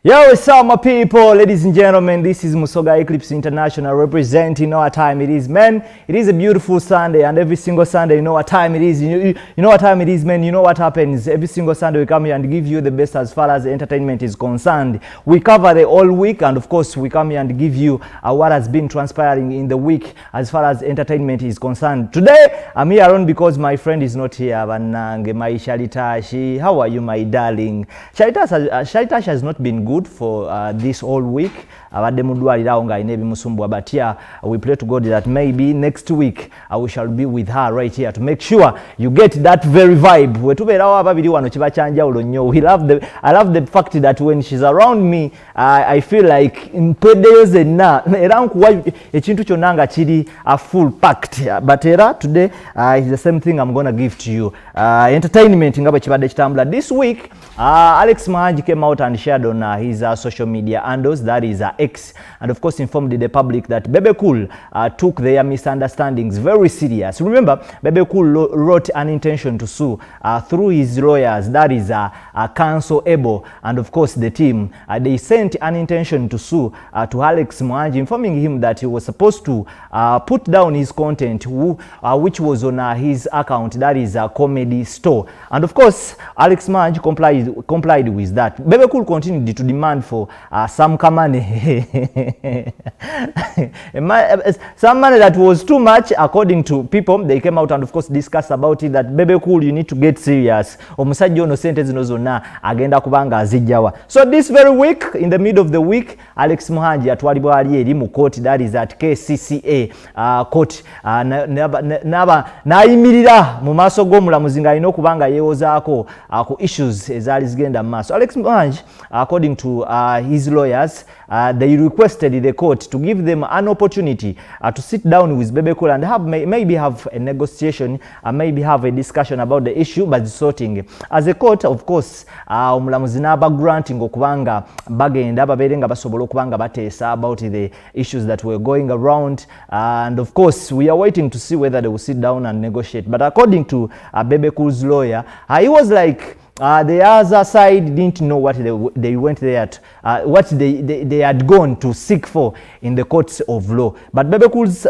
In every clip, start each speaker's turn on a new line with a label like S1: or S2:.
S1: Yo, what's up, my people, ladies and gentlemen? This is Musoga Eclipse International representing our time it is, man. It is a beautiful Sunday, and every single Sunday, you know what time it is. You know what time it is, man. You know what happens. Every single Sunday, we come here and give you the best as far as entertainment is concerned. We cover the whole week, and of course, we come here and give you what has been transpiring in the week as far as entertainment is concerned. Today, I'm here alone because my friend is not here. Banange, my Shalitashi. How are you, my darling? Shalitashi has not been good for this whole week. But yeah, we pray to God that maybe next week we shall be with her right here to make sure you get that very vibe. I love the fact that when she's around me, I feel like full packed. But today is the same thing I'm gonna give to you. Entertainment. This week, Alex Mahanji came out and shared on his social media handles, that is X, and of course informed the public that Bebe took their misunderstandings very serious. Remember, Bebe wrote an intention to sue through his lawyers, that is Counsel Ebo, and of course the team. They sent an intention to sue to Alex Mahanji, informing him that he was supposed to put down his content which was on his account, that is a comedy store. And of course, Alex Mahanji complied with that. Bebe continued to demand for some money, some money that was too much according to people. They came out and of course discussed about it, that Bebe you need to get serious. So this very week, in the middle of the week, Alex Mahanji atwalibwa ali eri mu court, that is at KCCA court, nayimirira mu maaso g'omulamuzi ng'alina okubanga yeewozaako ku issues ezaali zigenda mu maaso. Alex Mahanji, according to his lawyers, they requested the court to give them an opportunity to sit down with Bebe and maybe have a negotiation, maybe have a discussion about the issue, but sorting. As a court, of course, omulamuzi n'aba granting okubanga bagenda babeere nga basobola okubanga bateesa about the issues that were going around, and of course we are waiting to see whether they will sit down and negotiate. But according to Bebe Cool's lawyer, he was like, the other side didn't know what they went there to, what they had gone to seek for in the courts of law. But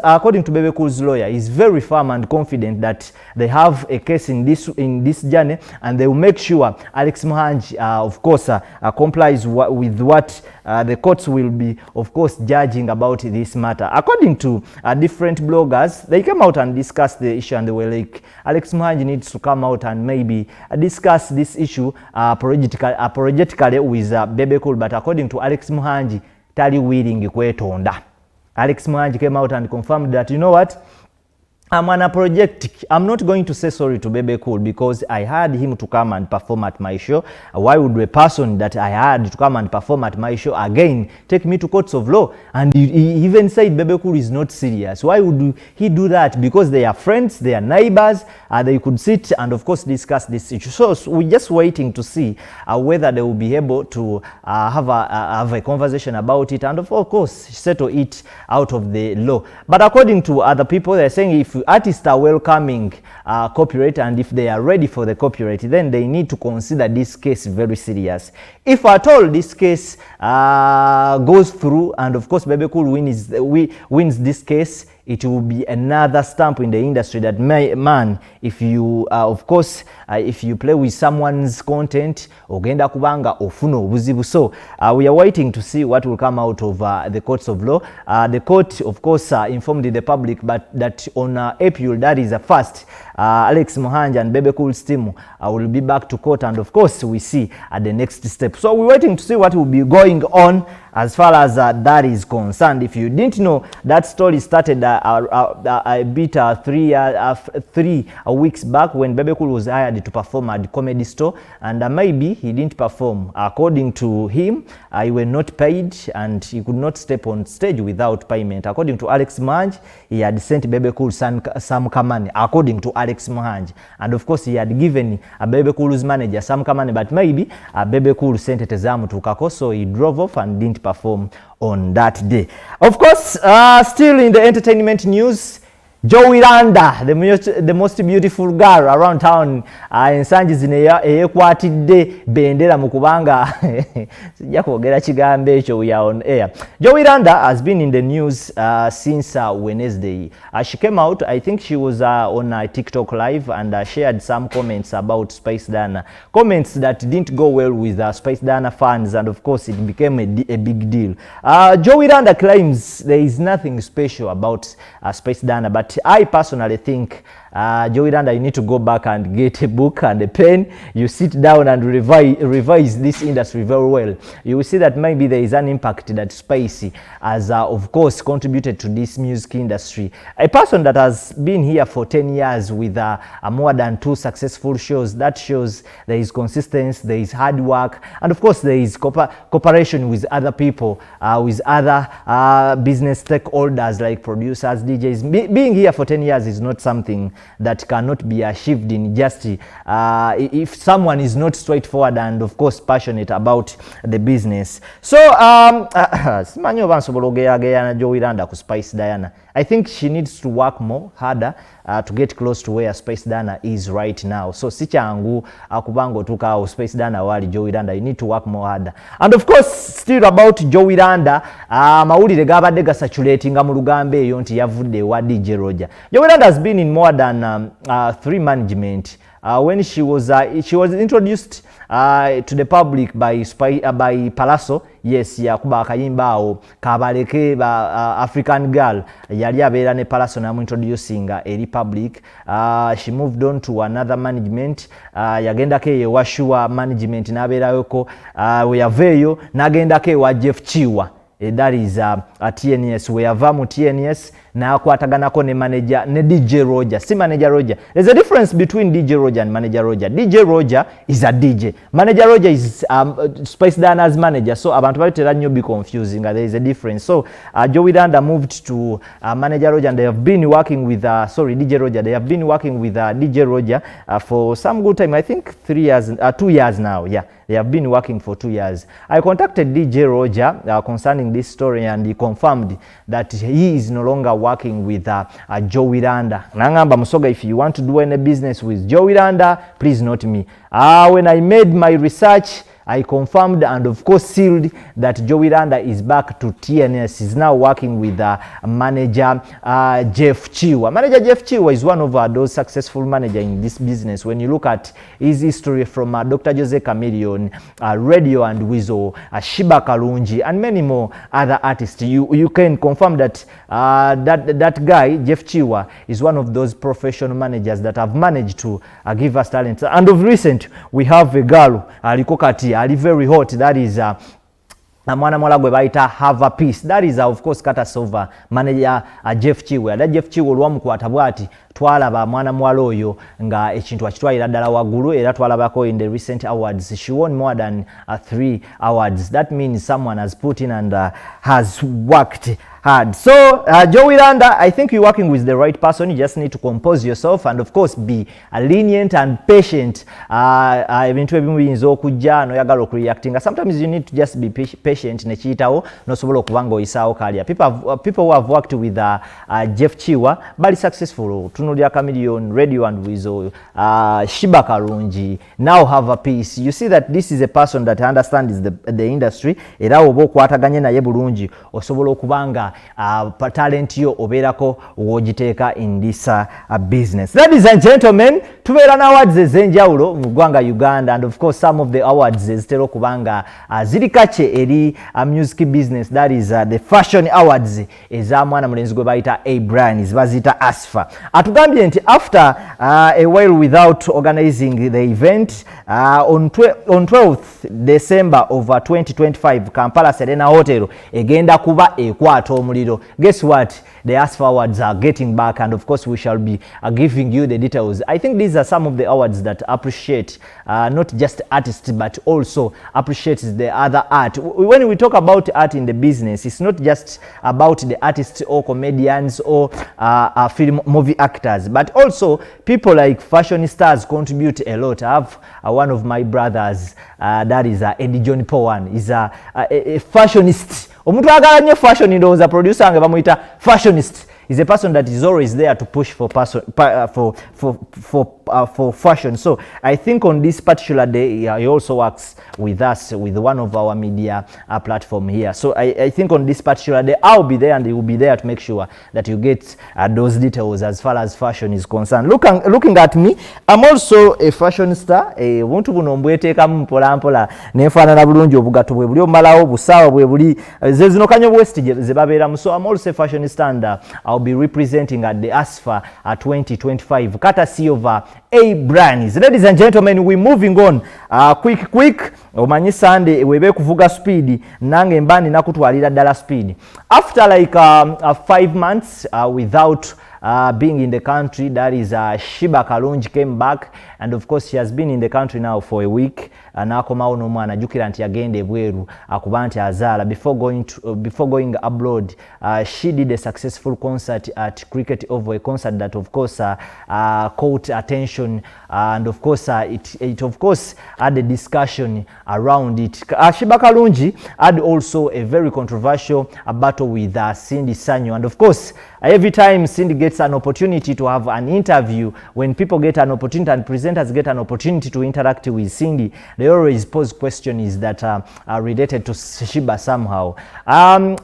S1: according to Bebe Cool's lawyer, is very firm and confident that they have a case in this journey, and they will make sure Alex Mahanji, of course, complies with what the courts will be, of course, judging about this matter. According to different bloggers, they came out and discussed the issue, and they were like, Alex Mahanji needs to come out and maybe discuss this issue apologetically with Bebe Cool. But according to Alex Mahanji, tali willing kwetonda. Alex Mahanji came out and confirmed that, you know what, I'm unapologetic. I'm not going to say sorry to Bebe Cool because I had him to come and perform at my show. Why would a person that I had to come and perform at my show again take me to courts of law? And he even said Bebe Cool is not serious. Why would he do that? Because they are friends, they are neighbors, they could sit and of course discuss this issue. So we're just waiting to see whether they will be able to have a conversation about it, and of course settle it out of the law. But according to other people, they're saying if artists are welcoming copyright, and if they are ready for the copyright, then they need to consider this case very serious. If at all this case goes through, and of course Bebe Cool wins this case, it will be another stamp in the industry that, man, if you of course if you play with someone's content, ogenda kubanga ofuno obuzibu. So we are waiting to see what will come out of the courts of law. The court, of course, informed the public, but that on April, that is the 1st, Alex Mahanji and Bebe Cool's team will be back to court, and of course we see at the next step. So we're waiting to see what will be going on as far as that is concerned. If you didn't know, that story started a bit 3 weeks back when Bebe Cool was hired to perform at the comedy store, and maybe he didn't perform. According to him, he was not paid and he could not step on stage without payment. According to Alex Mahanji, he had sent Bebe Cool some money, according to Alex Mahanji, and of course he had given Bebe Cool's manager some money, but maybe Bebe Cool sent it to Kako, so he drove off and didn't perform on that day. Of course, still in the entertainment news, Joweria, the most beautiful girl around town, ensangi zino eyekwatidde bendera mu kubanga sijja kwogera kigambo ekyo, we are on air. Joweria has been in the news since Wednesday. She came out, I think she was on TikTok live and shared some comments about Spice Diana. Comments that didn't go well with Spice Diana fans, and of course it became a big deal. Joweria claims there is nothing special about Spice Diana, but I personally think Joweria, you need to go back and get a book and a pen. You sit down and revise this industry very well. You will see that maybe there is an impact that Spicy has, of course, contributed to this music industry. A person that has been here for 10 years with more than 2 successful shows, that shows there is consistency, there is hard work, and of course there is cooperation with other people, with other business stakeholders like producers, DJs. Being here for 10 years is not something that cannot be achieved in just if someone is not straightforward and of course passionate about the business. So simanyi oba nsobola ogeyageya Joweria ku Spice Diana. I think she needs to work more harder to get close to where Spice Diana is right now. So si kyangu kubanga otuuka awo Spice Diana wali Joweria, you need to work more harder. And of course still about Joweria, mawulire gabadde gasaturatinga mu lugambo eyo nti yavudde wa DJ Roger. Joweria has been in more than 3 management. When she was introduced to the public by Palazzo, yes, yakuba akayimba awo kabaleke ba African girl yali abeera ne Palazzo namu introducing eri public. She moved on to another management, yagendako ewa Sure management n'abeerayoko, we yaveeyo n'agendako ewa Jeff Chiwa. That is TNS. We have TNS na kwataganako ne manager ne DJ Roger. Si manager Roger. There's a difference between DJ Roger and manager Roger. DJ Roger is a DJ. Manager Roger is Spice Diana's manager. So abantu batera nnyo be confusing. There is a difference. So Joweria moved to manager Roger, and they have been working with DJ Roger. They have been working with DJ Roger for some good time. I think 2 years now. Yeah. They have been working for 2 years. I contacted DJ Roger concerning this story, and he confirmed that he is no longer working with Joweria. Nangamba Musoga, if you want to do any business with Joweria, please note me. When I made my research, I confirmed and of course sealed that Joweria is back to TNS. He's now working with manager Jeff Chiwa. Manager Jeff Chiwa is one of those successful managers in this business. When you look at his history from Dr. Jose Chameleon, Radio and Weasel, Sheebah Kalungi, and many more other artists, you can confirm that that guy, Jeff Chiwa, is one of those professional managers that have managed to give us talent. And of recent, we have a girl, Alikokati, ali very hot, that is mwana mwala gwe baita Have a Peace. That is of course Katasova manager Jeff Chiwa. That Jeff Chiwa olwamukwata bwati twalaba mwana mwala oyo nga ekintu akitwalira ddala waggulu, era twalabako in the recent awards. She won more than 3 awards. That means someone has put in and has worked hard. So Joweria, I think you're working with the right person. You just need to compose yourself and of course be lenient and patient. Sometimes you need to just be patient nechitawo nosobola okubango isawo kalya. People who have worked with Jeff Chiwa bali successful. Tunulya Chameleon, Radio and Weasel, Sheebah Kalungi, now Have a Peace. You see that this is a person that understands the industry. Era oba okwataganye naye bulungi osobola okubanga talent yo obeerako wogiteeka in this business. Ladies and gentlemen, tubeera na awards ez'enjawulo mu ggwanga Uganda, and of course some of the awards ezitera okubanga ziri kache eri music business. That is the fashion awards eza mwana mulenzi gwe bayita A-Brian, bazita ASFA. Atugambye nti after a while without organizing the event, on 12th December of 2025, Kampala Serena Hotel egenda kuba ekwata omuliro. Guess what? The ASFA awards are getting back, and of course we shall be giving you the details. I think these are some of the awards that appreciate not just artists but also appreciates the other art. When we talk about art in the business, it's not just about the artists or comedians or film movie actors, but also people like fashion stars contribute a lot. I have one of my brothers, that is Eddie John Powan, is a fashionist. Omuntu agala nnyo fashion, ndowooza producer ange bamuyita fashionist. is a person that is always there to push for for fashion. So I think on this particular day, he also works with us with one of our media platform here. So I think on this particular day, I'll be there and he will be there to make sure that you get those details as far as fashion is concerned. Looking at me, I'm also a fashion star. Won't buno mbweteka mpola mpola nefaanana bulungi obugato bwe buli omalawo busawa bwe buli zezino kanyo west zebabeera. So I'm also a fashion star and I'll be representing at the ASFA 2025 courtesy of A Brands. Ladies and gentlemen, we're moving on quick. Omanyi Sunday webe kuvuga speed nange mbani nakutwalira ddala speed. After like 5 months without being in the country, that is Sheebah Kalungi came back, and of course she has been in the country now for a week. Nakomawo n'omwana ajukira nti yagenda ebweru akuba nti azaala. Before going abroad, she did a successful concert at Cricket Oval, a concert that of course caught attention, and of course it of course had a discussion around it. Sheebah Kalungi had also a very controversial battle with Cindy Sanyo, and of course every time Cindy gets an opportunity to have an interview, when people get an opportunity and presenters get an opportunity to interact with Cindy, they always pose questions that are related to Sheebah somehow.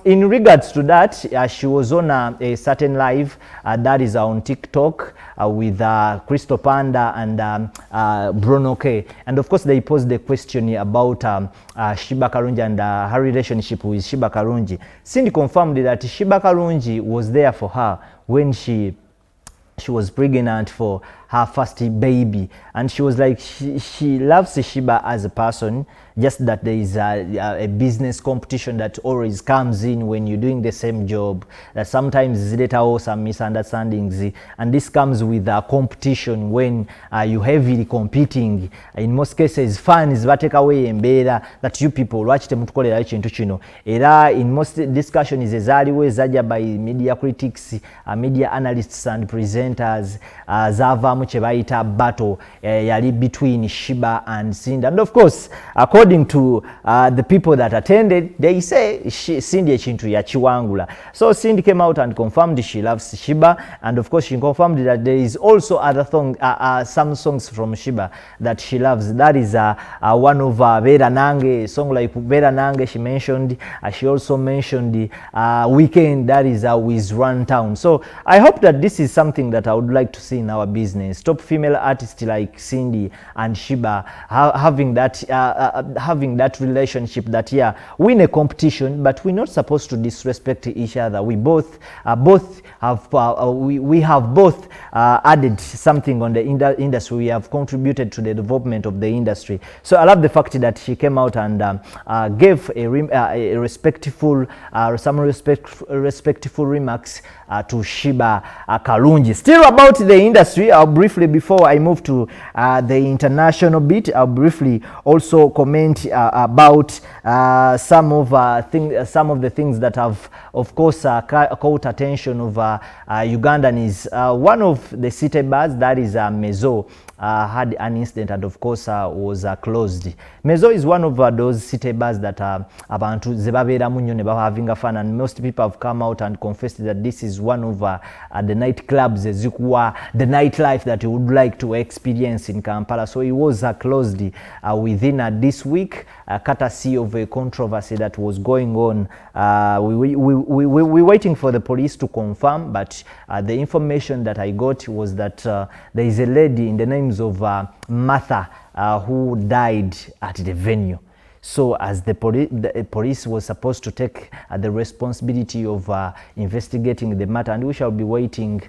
S1: In regards to that, she was on a certain live that is on TikTok with Crystal Panda and Bruno K. And of course they posed the question about Sheebah Kalungi and her relationship with Sheebah Kalungi. Cindy confirmed that Sheebah Kalungi was there for her when she was pregnant for her first baby, and she was like she loves Sheebah as a person, just that there is a business competition that always comes in when you're doing the same job, that sometimes there are some misunderstandings, and this comes with a competition when you heavily competing. In most cases fans bateka away embeera that you people lwaki temutukolera ekintu kino, era in most discussions ezaaliwo ezajja by media critics, media analysts and presenters zavaamu kye bayita battle yali between Sheebah and Cindy, and of course according to the people that attended, they say Cindy ekintu yakiwangula. So Cindy came out and confirmed she loves Sheebah, and of course she confirmed that there is also other some songs from Sheebah that she loves. That is one of Beera Nange, song like Beera Nange she mentioned. She also mentioned the Weekend, that is with Runtown. So I hope that this is something that I would like to see in our business. Top female artists like Cindy and Sheebah having that relationship, that win a competition, but we're not supposed to disrespect each other. We both have both added something on the industry. We have contributed to the development of the industry. So I love the fact that she came out and gave a respectful remarks to Sheebah Kalungi. Still about the industry, I'll briefly, before I move to the international bit, I'll briefly also comment about some of the things that have of course caught attention of Ugandans. One of the city bars, that is Mezo, had an incident and of course was closed. Mezo is one of those city bars that abantu zebabeeramu nnyo ne having fun, and most people have come out and confessed that this is one of the night clubs ezikuwa the nightlife that you would like to experience in Kampala. So it was closed within this week, courtesy of a controversy that was going on. We're waiting for the police to confirm, but the information that I got was that there is a lady in the names of Martha who died at the venue. So as the police was supposed to take the responsibility of investigating the matter, and we shall be waiting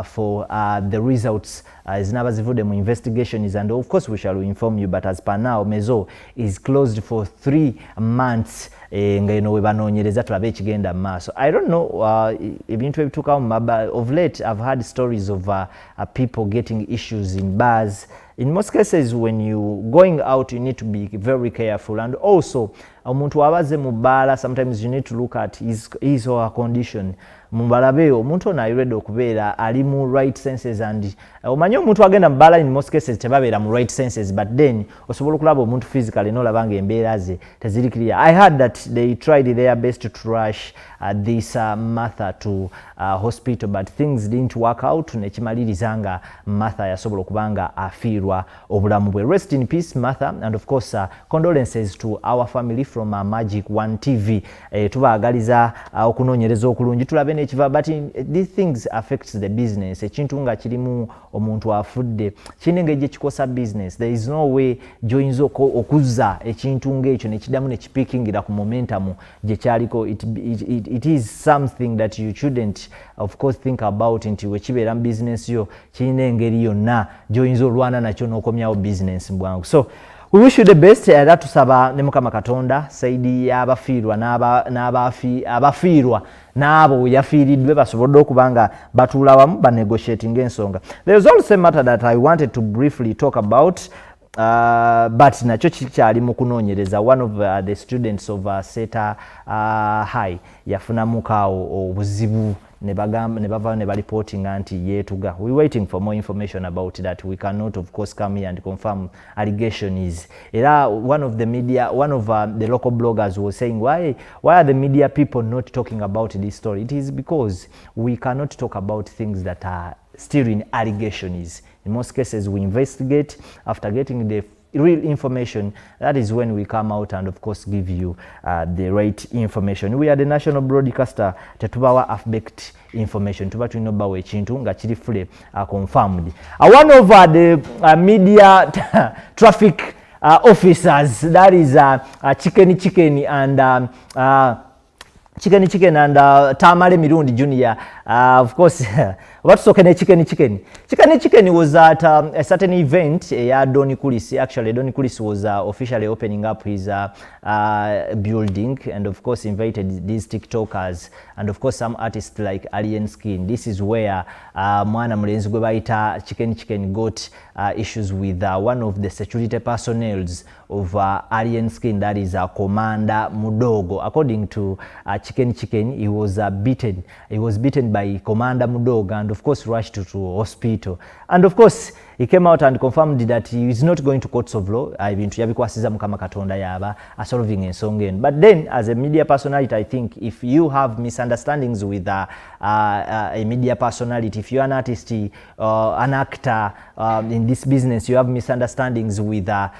S1: for the results as nabazivude mu investigation, and of course we shall inform you. But as per now, Mezo is closed for 3 months. Nga eno we banoonyereza tulabe ekigenda mu maaso. I don't know ebintu ebituukawo mu maba. Of late I've heard stories of people getting issues in bars. In most cases, when you going out, you need to be very careful. And also, omuntu abaze mu bbaala sometimes you need to look at his or her condition. Mubalabe omuntu ono ayirwedde okubeera ali mu right senses and omanyi omuntu agenda mu bbaala in most cases tebabeera mu right senses but then osobola okulaba omuntu physically n'olaba ng'embeera ze teziri clear. I heard that they tried their best to rush this Martha to hospital but things didn't work out. Nekimaliriza nga Martha yasobola okuba nga afiirwa obulamu bwe. Rest in peace Martha, and of course condolences to our family from Magic 1 TV. Tubaagaliza okunoonyereza okulungi tulabe n'ekiva, but these things affects the business. Ekintu nga kirimu omuntu afudde kine ng'ejje kikosa business. There is no way joyinza okuzza ekintu ng'ekyo nekidamu nekipikingira ku momentum gye kyaliko. It is something that you shouldn't of course think about nti wekibeera mu business yo kirina engeri yonna joyinza olwana nakyo n'okomyawo business mbwangu. So we wish you the best. Era tusaba ne Mukama Katonda saidi y'abafiirwa n'abafiirwa n'abo yafiiriddwe basobodde okubanga batuula wamu banegotiating ensonga. There is also a matter that I wanted to briefly talk about but nakyo kikyali mu kunoonyereza. One of the students of Seta High yafunamukawo obuzibu ne bava ne reporting anti yetuga. We waiting for more information about that. We cannot of course come here and confirm allegation is. Era one of the local bloggers was saying why are the media people not talking about this story? It is because we cannot talk about things that are still in allegations. In most cases we investigate. After getting the real information, that is when we come out and of course give you the right information. We are the national broadcaster, tetubawa half-baked information, tuba tulina bawo ekintu nga kiri fully confirmed. One of the media traffic officers, that is Chicken and Tamale Mirundi Junior, of course. What's so Chicken was at a certain event. Donny Kulis, actually Donny Kulis was officially opening up his building, and of course invited these TikTokers and of course some artists like Alien Skin. This is where mwana mulenzi gwe bayita Chicken got issues with one of the security personnels of Alien Skin, that is Commander Mudogo. According to Chicken, he was beaten. He was beaten by Commander Mudogo and of course rushed to hospital. And of course he came out and confirmed that he is not going to courts of law. Ibintu yabikwasiza Mukama Katonda yaba solving ensonga eno. But then as a media personality, I think if you have misunderstandings with a media personality, if you are an artist, an actor in this business, you have misunderstandings with a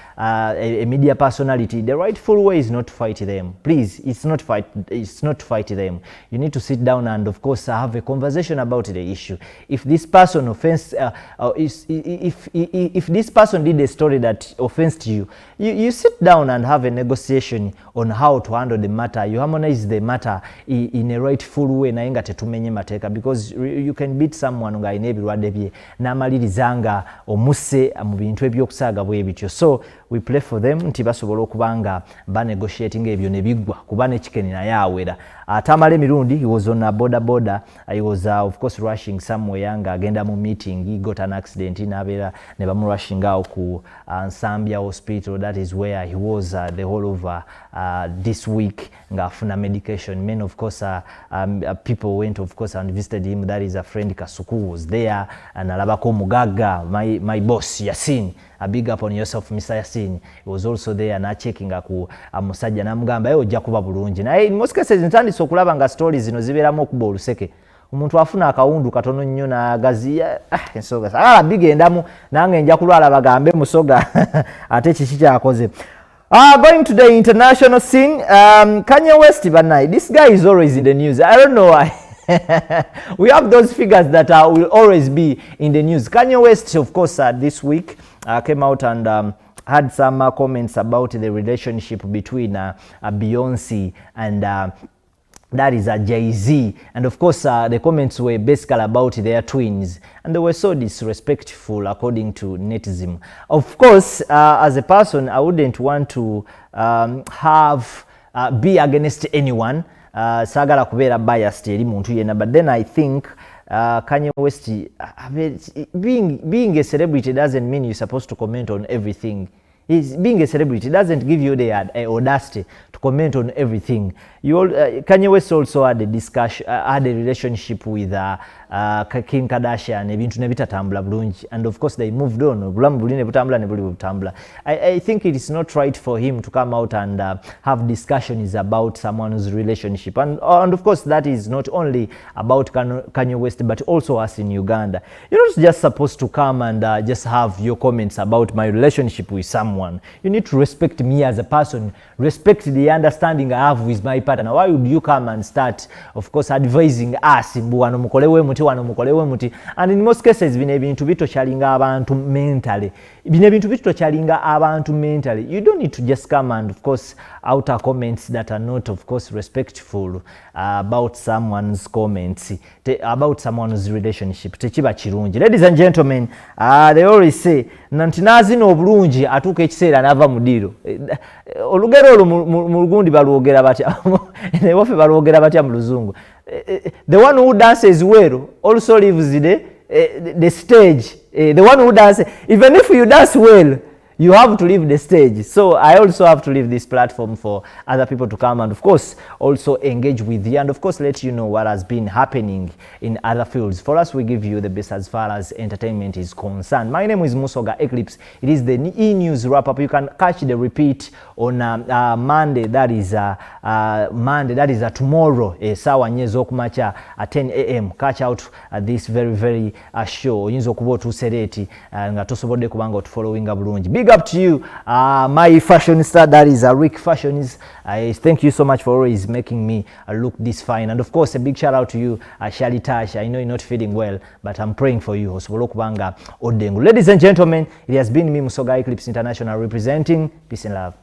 S1: media personality, the rightful way is not to fight them. Please, it's not to fight them. You need to sit down and of course have a conversation about the issue. If this person if this person did a story that offends you, you sit down and have a negotiation on how to handle the matter. You harmonize the matter in a rightful way na inga tetumenye mateka, because you can beat someone nga inebirwadde bye n'amalirizanga omuse mu bintu ebyokusaaga bwe bityo. So we pray for them nti basobola okubanga ba negotiating ebyo ne biggwa kuba ne Chicken naye awera. Tamale Mirundi, he was on a border. He was of course rushing somewhere nga agenda mu meeting. He got an accident n'abeera ne bamu rushing out ku Nsambya hospital. That is where he was the whole of this week nga afuna medication. Many of course people went of course and visited him. That is a friend Kasuku was there, and alabako Mugaga, my boss Yasin. A big up on yourself, Mr. Yasin. He was also there na checking ku musajja namugamba ojja kuba bulungi. Na in most cases ntandise okulaba nga stories zino zibeeramu okuba oluseke. Omuntu afuna akawundu katono nnyo n'agaziya ensoga bigendamu nange nja kulwala bagambe musoga ate kiki kyakoze. Going to the international scene, Kanye West, this guy is always in the news. I don't know why. We have those figures that will always be in the news. Kanye West, of course, this week came out and had some comments about the relationship between Beyonce and that is Jay-Z. And of course, the comments were basically about their twins. And they were so disrespectful according to netism. Of course, as a person, I wouldn't want to be against anyone. Sagala kubeera biased eri muntu yena. But then I think Kanye West, being a celebrity doesn't mean you're supposed to comment on everything. He's being a celebrity doesn't give you the audacity to comment on everything. Kanye West also had a discussion, had a relationship with Kim Kardashian, ebintu nebitatambula bulungi, and of course they moved on. Obulamu buline butambula ne buli butambula. I think it is not right for him to come out and have discussions about someone's relationship, and of course that is not only about Kanye West but also us in Uganda. You're not just supposed to come and just have your comments about my relationship with someone. You need to respect me as a person, respect the understanding I have with my partner. Why would you come and start, of course, advising us wano mukolewe muti wano mukolewe muti? And in most cases bino ebintu bitokyalinga abantu mentally. Bino ebintu bitokyalinga abantu mentally. You don't need to just come and, of course, outer comments that are not, of course, respectful about someone's comments, about someone's relationship. Tekiba kirungi. Ladies and gentlemen, they always say nanti nazino obulungi atuuka ekiseera n'ava mu ddiiro. Olugero olwo mu Lugundi balwogera batya ne waffe balwogera batya mu Luzungu. The one who dances well also leaves the stage. The one who dances, even if you dance well, you have to leave the stage. So I also have to leave this platform for other people to come and, of course, also engage with you and, of course, let you know what has been happening in other fields. For us, we give you the best as far as entertainment is concerned. My name is Musoga Eclipse. It is the E-News wrap-up. You can catch the repeat on Monday. That is Monday. That is tomorrow. Sawa nyezo kumacha at 10 a.m. Catch out this very, very show. Yinzo kubo tusereti nga tosobode kubanga following bulungi. Big up to you, my fashionista, that is Rick Fashionist. Thank you so much for always making me look this fine. And of course, a big shout out to you, Shali Tash. I know you're not feeling well, but I'm praying for you. Ladies and gentlemen, it has been me, Musoga Eclipse International, representing. Peace and love.